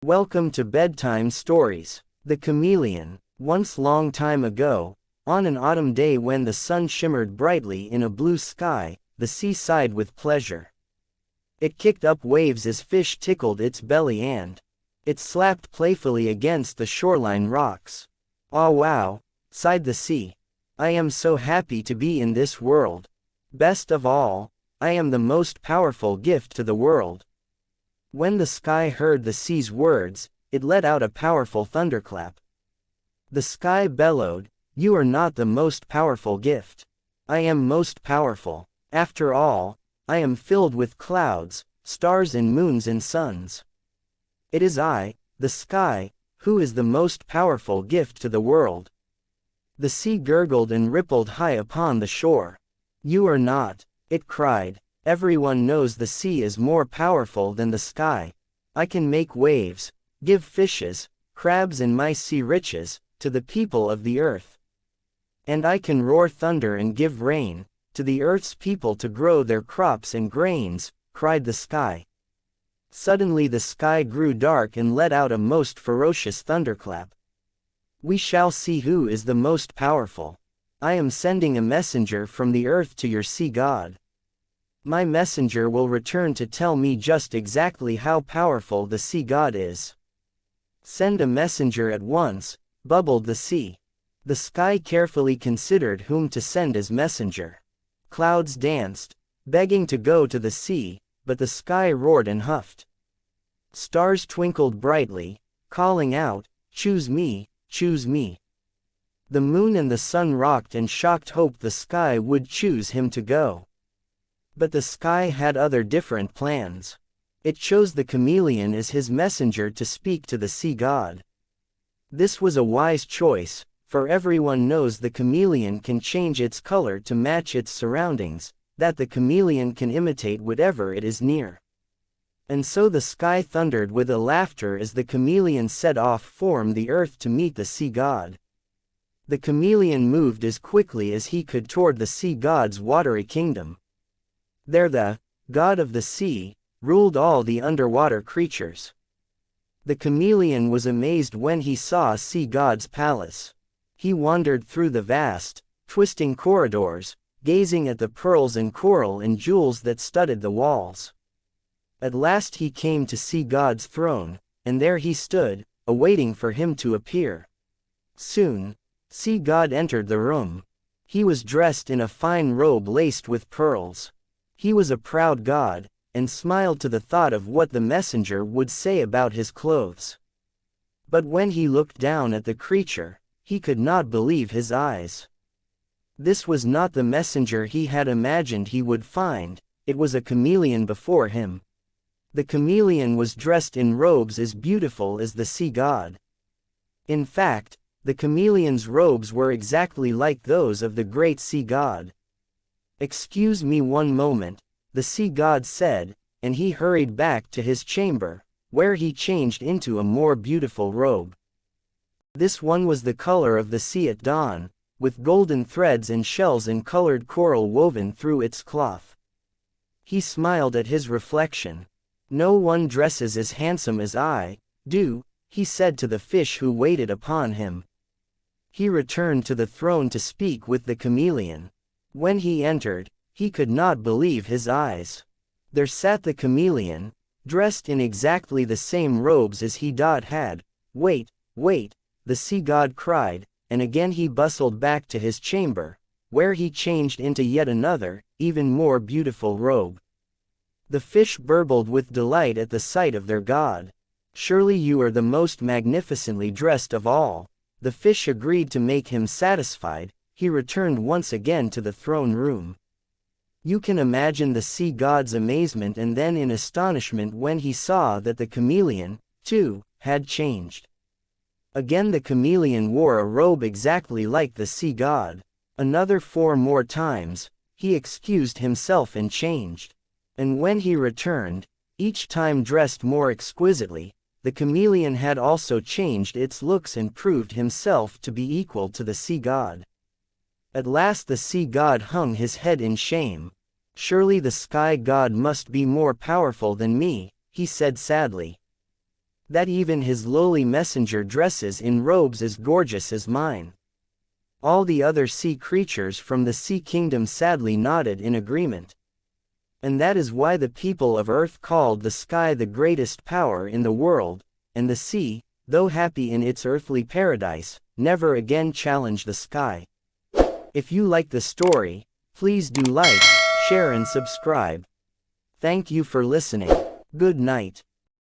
Welcome to Bedtime Stories. The Chameleon. Once long time ago, on an autumn day when the sun shimmered brightly in a blue sky, the sea sighed with pleasure. It kicked up waves as fish tickled its belly and it slapped playfully against the shoreline rocks. "Ah wow," sighed the sea. "I am so happy to be in this world. Best of all, I am the most powerful gift to the world." When the sky heard the sea's words, it let out a powerful thunderclap. The sky bellowed, "You are not the most powerful gift. I am most powerful. After all, I am filled with clouds, stars and moons and suns. It is I, the sky, who is the most powerful gift to the world." The sea gurgled and rippled high upon the shore. "You are not," it cried. "Everyone knows the sea is more powerful than the sky. I can make waves, give fishes, crabs and my sea riches, to the people of the earth. And I can roar thunder and give rain, to the earth's people to grow their crops and grains," cried the sky. Suddenly the sky grew dark and let out a most ferocious thunderclap. "We shall see who is the most powerful. I am sending a messenger from the earth to your sea god. My messenger will return to tell me just exactly how powerful the sea god is." "Send a messenger at once," bubbled the sea. The sky carefully considered whom to send as messenger. Clouds danced, begging to go to the sea, but the sky roared and huffed. Stars twinkled brightly, calling out, "Choose me, choose me." The moon and the sun rocked and shocked, hoped the sky would choose him to go. But the sky had other different plans. It chose the chameleon as his messenger to speak to the sea god. This was a wise choice, for everyone knows the chameleon can change its color to match its surroundings, that the chameleon can imitate whatever it is near. And so the sky thundered with a laughter as the chameleon set off from the earth to meet the sea god. The chameleon moved as quickly as he could toward the sea god's watery kingdom. There the god of the sea ruled all the underwater creatures. The chameleon was amazed when he saw sea god's palace. He wandered through the vast, twisting corridors, gazing at the pearls and coral and jewels that studded the walls. At last he came to sea god's throne, and there he stood, awaiting for him to appear. Soon, sea god entered the room. He was dressed in a fine robe laced with pearls. He was a proud god, and smiled to the thought of what the messenger would say about his clothes. But when he looked down at the creature, he could not believe his eyes. This was not the messenger he had imagined he would find, it was a chameleon before him. The chameleon was dressed in robes as beautiful as the sea god. In fact, the chameleon's robes were exactly like those of the great sea god. "Excuse me one moment," the sea god said, and he hurried back to his chamber, where he changed into a more beautiful robe. This one was the color of the sea at dawn, with golden threads and shells and colored coral woven through its cloth. He smiled at his reflection. "No one dresses as handsome as I do," he said to the fish who waited upon him. He returned to the throne to speak with the chameleon. When he entered, he could not believe his eyes. There sat the chameleon, dressed in exactly the same robes as he had. "Wait, wait," the sea god cried, and again he bustled back to his chamber, where he changed into yet another, even more beautiful robe. The fish burbled with delight at the sight of their god. "Surely you are the most magnificently dressed of all." The fish agreed to make him satisfied. He returned once again to the throne room. You can imagine the sea god's amazement and then in astonishment when he saw that the chameleon, too, had changed. Again the chameleon wore a robe exactly like the sea god. Another 4 more times, he excused himself and changed. And when he returned, each time dressed more exquisitely, the chameleon had also changed its looks and proved himself to be equal to the sea god. At last the sea god hung his head in shame. "Surely the sky god must be more powerful than me," he said sadly. that even his lowly messenger dresses in robes as gorgeous as mine." All the other sea creatures from the sea kingdom sadly nodded in agreement. And that is why the people of Earth called the sky the greatest power in the world, and the sea, though happy in its earthly paradise, never again challenged the sky. If you like the story, please do like, share and subscribe. Thank you for listening. Good night.